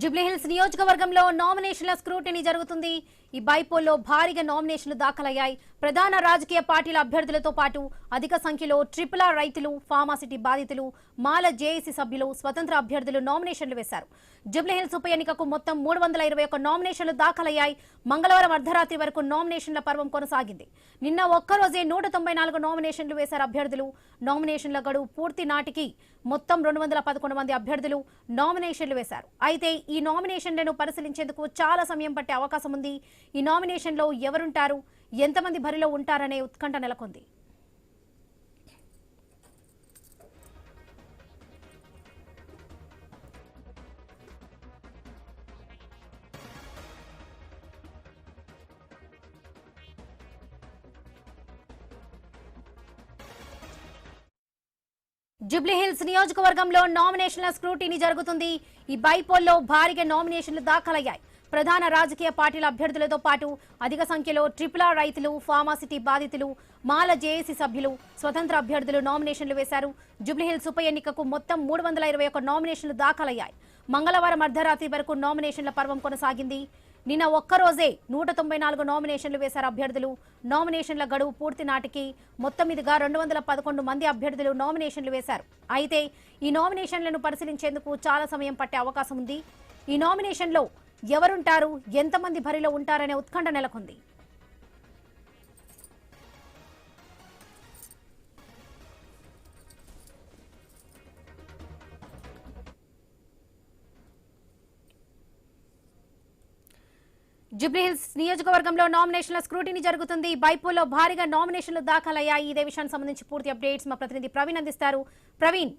జూబ్లీహిల్స్ నియోజకవర్గంలో నామినేషన్ల స్క్రూటినీ జరుగుతుంది. ఈ బైపోల్లో భారీగా నామినేషన్లు దాఖలయ్యాయి. ప్రధాన రాజకీయ పార్టీల అభ్యర్థులతో పాటు అధిక సంఖ్యలో RRR రైతులు, ఫార్మాసిటీ బాధితులు, మాల జేఏసీ సభ్యులు, స్వతంత్ర అభ్యర్థులు నామినేషన్లు వేశారు. జూబ్లీహిల్స్ ఉప ఎన్నికకు మొత్తం 321 నామినేషన్లు దాఖలయ్యాయి. మంగళవారం అర్ధరాత్రి వరకు నామినేషన్ల పర్వం కొనసాగింది. నిన్న ఒక్కరోజే 194 నామినేషన్లు వేశారు అభ్యర్థులు. నామినేషన్ల గడువు పూర్తి నాటికి మొత్తం 211 మంది అభ్యర్థులు నామినేషన్లు వేశారు. అయితే ఈ నామినేషన్లను పరిశీలించేందుకు చాలా సమయం పట్టే అవకాశం ఉంది. ఈ నామినేషన్లో ఎవరుంటారు, ఎంతమంది బరిలో ఉంటారనే ఉత్కంఠ నెలకొంది. జూబ్లీహిల్స్ నియోజకవర్గంలో నామినేషన్ల స్క్రూటినీ జరుగుతుంది. ఈ బైపోల్లో భారీగా నామినేషన్లు దాఖలయ్యాయి. ప్రధాన రాజకీయ పార్టీల అభ్యర్థులతో పాటు అధిక సంఖ్యలో RRR రైతులు, ఫార్మాసిటీ బాధితులు, మాల జేఏసీ సభ్యులు, స్వతంత్ర అభ్యర్థులు నామినేషన్లు వేశారు. జూబ్లీహిల్స్ ఉప ఎన్నికకు మొత్తం 321 నామినేషన్లు దాఖలయ్యాయి. మంగళవారం అర్ధరాత్రి వరకు నామినేషన్ల పర్వం కొనసాగింది. నిన్న ఒక్కరోజే 194 నామినేషన్లు వేశారు అభ్యర్థులు. నామినేషన్ల గడువు పూర్తి నాటికి మొత్తం మీదుగా 211 మంది అభ్యర్థులు నామినేషన్లు వేశారు. అయితే ఈ నామినేషన్లను పరిశీలించేందుకు చాలా సమయం పట్టే అవకాశం ఉంది. ఈ నామినేషన్లో ఎవరుంటారు, ఎంతమంది బరిలో ఉంటారనే ఉత్కంఠ నెలకొంది. జూబ్లీహిల్స్ నియోజకవర్గంలో నామినేషన్ల స్క్రూటినీ జరుగుతుంది. బైపోల్లో భారీగా నామినేషన్లు దాఖలయ్యాయి. ఇదే విషయానికి సంబంధించి పూర్తి అప్డేట్స్ మా ప్రతినిధి ప్రవీణ్ అందిస్తారు. ప్రవీణ్,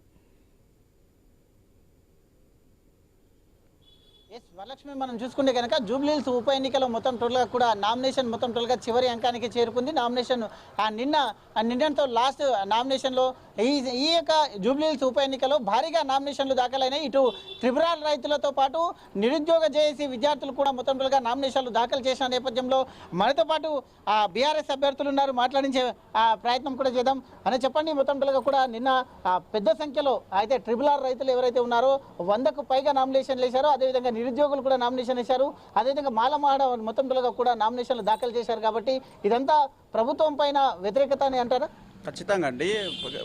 వరలక్ష్మి, మనం చూసుకుంటే కనుక జూబ్లీహిల్స్ ఉప ఎన్నికలో మొత్తం టోటల్గా కూడా నామినేషన్ మొత్తం టోటల్గా చివరి అంకానికి చేరుకుంది. నామినేషన్ నిన్నతో లాస్ట్ నామినేషన్లో ఈ యొక్క జూబ్లీహిల్స్ ఉప ఎన్నికలో భారీగా నామినేషన్లు దాఖలైనాయి. ఇటు RRR రైతులతో పాటు నిరుద్యోగ జేఏసీ విద్యార్థులు కూడా మొత్తం టోటల్గా నామినేషన్లు దాఖలు చేసిన నేపథ్యంలో మనతో పాటు బీఆర్ఎస్ అభ్యర్థులు ఉన్నారు, మాట్లాడించే ప్రయత్నం కూడా చేద్దాం. అని చెప్పండి, మొత్తం టోటల్గా కూడా నిన్న పెద్ద సంఖ్యలో అయితే RRR రైతులు ఎవరైతే ఉన్నారో 100కు పైగా నామినేషన్లు వేశారో, అదేవిధంగా నిరుద్యోగులు కూడా నామినేషన్ వేశారు, అదేవిధంగా మాలమాడ మొత్తం కూడా నామినేషన్లు దాఖలు చేశారు. కాబట్టి ఇదంతా ప్రభుత్వం పైన వ్యతిరేకత అని అంటారా? ఖచ్చితంగా అండి.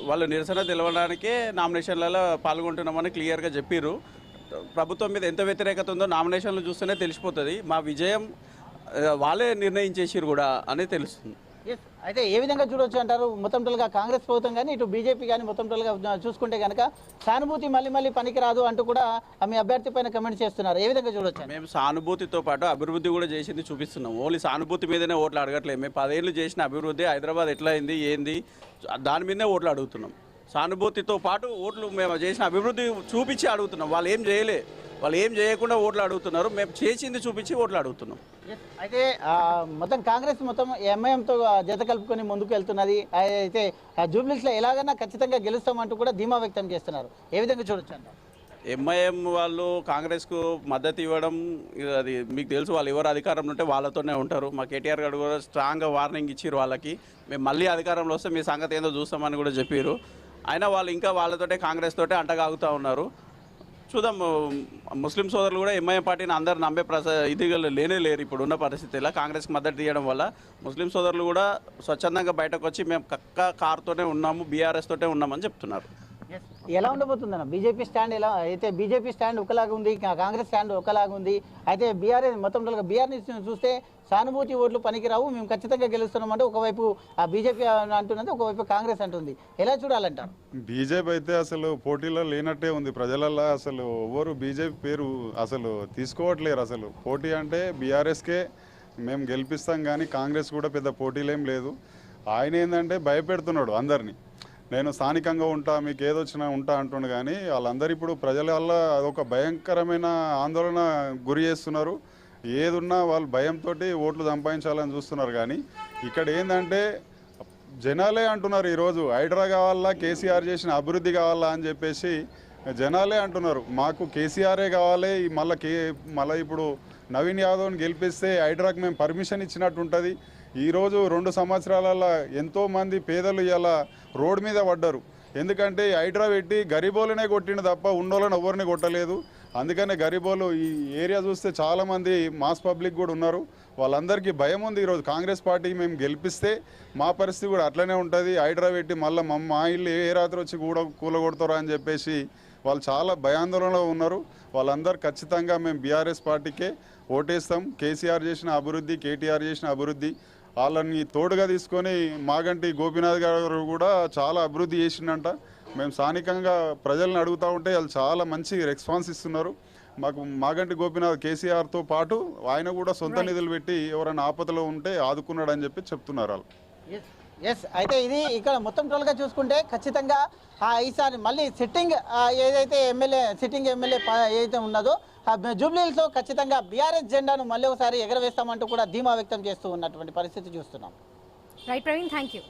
వాళ్ళు నిరసన తెలవడానికే నామినేషన్లలో పాల్గొంటున్నామని క్లియర్గా చెప్పారు. ప్రభుత్వం మీద ఎంత వ్యతిరేకత ఉందో నామినేషన్లు చూస్తేనే తెలిసిపోతుంది. మా విజయం వాళ్ళే నిర్ణయించేసారు కూడా అనేది తెలుస్తుంది. అయితే ఏ విధంగా చూడొచ్చు అంటారు? మొత్తం టోల్గా కాంగ్రెస్ ప్రభుత్వం కానీ ఇటు బీజేపీ కానీ మొత్తం టోల్గా చూసుకుంటే కనుక సానుభూతి మళ్ళీ పనికిరాదు అంటూ కూడా మీ అభ్యర్థి పైన కమెంట్ చేస్తున్నారు. ఏ విధంగా చూడొచ్చు? మేము సానుభూతితో పాటు అభివృద్ధి కూడా చేసింది చూపిస్తున్నాం. ఓన్లీ సానుభూతి మీదనే ఓట్లు అడగట్లేదు. మేము 10 ఏళ్ళు చేసిన అభివృద్ధి, హైదరాబాద్ ఎట్లా అయింది ఏంది దాని మీదనే ఓట్లు అడుగుతున్నాం. సానుభూతితో పాటు ఓట్లు మేము చేసిన అభివృద్ధి చూపించి అడుగుతున్నాం. వాళ్ళు ఏం చేయలే, వాళ్ళు ఏం చేయకుండా ఓట్లు అడుగుతున్నారు. మేము చేసింది చూపించి ఓట్లు అడుగుతున్నాం. అయితే మొత్తం కాంగ్రెస్ మొత్తం ఎంఐఎంతో జత కలుపుకొని ముందుకు వెళ్తున్నది. అయితే జూబ్లీహిల్స్లో ఎలాగైనా ఖచ్చితంగా గెలుస్తామంటూ కూడా ధీమా వ్యక్తం చేస్తున్నారు. ఏ విధంగా చూడొచ్చు అంట? ఎంఐఎం వాళ్ళు కాంగ్రెస్కు మద్దతు ఇవ్వడం అది మీకు తెలుసు. వాళ్ళు ఎవరు అధికారంలో ఉంటే వాళ్ళతోనే ఉంటారు. మా కేటీఆర్ గారు కూడా స్ట్రాంగ్గా వార్నింగ్ ఇచ్చారు వాళ్ళకి. మేము మళ్ళీ అధికారంలో వస్తే మీ సంగతి ఏందో చూస్తామని కూడా చెప్పారు. అయినా వాళ్ళు ఇంకా వాళ్ళతోటే కాంగ్రెస్ తోటే అంటగాగుతూ ఉన్నారు. చూద్దాం. ముస్లిం సోదరులు కూడా ఎంఐఎం పార్టీని అందరు నమ్మే ఇదిగా లేరు ఇప్పుడున్న పరిస్థితిలో. కాంగ్రెస్కి మద్దతు ఇవ్వడం వల్ల ముస్లిం సోదరులు కూడా స్వచ్ఛందంగా బయటకు వచ్చి మేము కారుతోనే ఉన్నాము, బీఆర్ఎస్ తోటే ఉన్నామని చెప్తున్నారు. ఎలా ఉండబోతుందన్న బీజేపీ స్టాండ్? ఎలా అయితే బీజేపీ స్టాండ్ ఒకలాగా ఉంది, కాంగ్రెస్ స్టాండ్ ఒకలాగా ఉంది. అయితే బీఆర్ఎస్ మొత్తం బీఆర్ఎస్ చూస్తే సానుభూతి ఓట్లు పనికిరావు, మేము ఖచ్చితంగా గెలుస్తున్నామంటే ఒకవైపు బీజేపీ అంటున్నది, ఒకవైపు కాంగ్రెస్ అంటుంది. ఎలా చూడాలంటారు? బీజేపీ అయితే అసలు పోటీలో లేనట్టే ఉంది. ప్రజలల్లో అసలు ఎవరు బీజేపీ పేరు అసలు తీసుకోవట్లేరు. అసలు పోటీ అంటే బీఆర్ఎస్కే మేము గెలిపిస్తాం, కానీ కాంగ్రెస్ కూడా పెద్ద పోటీలేం లేదు. ఆయన ఏంటంటే భయపెడుతున్నాడు అందరినీ. నేను స్థానికంగా ఉంటా, మీకు ఏదొచ్చినా ఉంటా అంటుండు. కానీ వాళ్ళందరూ ఇప్పుడు ప్రజల వల్ల అదొక భయంకరమైన ఆందోళన గురి చేస్తున్నారు. ఏదున్నా వాళ్ళు భయంతో ఓట్లు సంపాదించాలని చూస్తున్నారు. కానీ ఇక్కడ ఏంటంటే జనాలే అంటున్నారు ఈరోజు హైడ్రా కావాలా, కేసీఆర్ చేసిన అభివృద్ధి కావాలా అని చెప్పేసి జనాలే అంటున్నారు. మాకు కేసీఆరే కావాలి, మళ్ళీ ఇప్పుడు నవీన్ యాదవ్ని గెలిపిస్తే హైడ్రాకి మేము పర్మిషన్ ఇచ్చినట్టు ఉంటుంది. ఈరోజు 2 సంవత్సరాలలో ఎంతోమంది పేదలు ఇలా రోడ్డు మీద పడ్డారు. ఎందుకంటే హైడ్రా పెట్టి గరీబోలనే కొట్టిండు తప్ప ఉన్నోళ్ళని ఎవరిని కొట్టలేదు. అందుకనే గరీబోలు ఈ ఏరియా చూస్తే చాలామంది మాస్ పబ్లిక్ కూడా ఉన్నారు. వాళ్ళందరికీ భయం ఉంది. ఈరోజు కాంగ్రెస్ పార్టీ మేము గెలిపిస్తే మా పరిస్థితి కూడా అట్లనే ఉంటుంది. హైడ్రా పెట్టి మళ్ళీ మా ఇల్లు ఏ రాత్రి వచ్చి కూడా కూలగొడతారా అని చెప్పేసి వాళ్ళు చాలా భయాందోళనలో ఉన్నారు. వాళ్ళందరూ ఖచ్చితంగా మేము బీఆర్ఎస్ పార్టీకే ఓటేస్తాం. కేసీఆర్ చేసిన అభివృద్ధి, కేటీఆర్ చేసిన అభివృద్ధి వాళ్ళని తోడుగా తీసుకొని మాగంటి గోపీనాథ్ గారు కూడా చాలా అభివృద్ధి చేసిండంట. మేము స్థానికంగా ప్రజలను అడుగుతూ ఉంటే వాళ్ళు చాలా మంచి రెస్పాన్స్ ఇస్తున్నారు. మాకు మాగంటి గోపీనాథ్ కేసీఆర్తో పాటు ఆయన కూడా సొంత నిధులు పెట్టి ఎవరైనా ఆపదలో ఉంటే ఆదుకున్నాడు అని చెప్పి చెప్తున్నారు వాళ్ళు. ఎస్, అయితే ఇది ఇక్కడ మొత్తం టోల్గా చూసుకుంటే ఖచ్చితంగా ఈసారి మళ్ళీ సిట్టింగ్ ఏదైతే సిట్టింగ్ ఎమ్మెల్యే ఏదైతే ఉన్నదో జూబ్లీహిల్స్లో ఖచ్చితంగా బీఆర్ఎస్ జెండాను మళ్ళీ ఒకసారి ఎగరవేస్తామంటూ కూడా ధీమా వ్యక్తం చేస్తూ ఉన్నటువంటి పరిస్థితి చూస్తున్నాం. Right Praveen, thank you.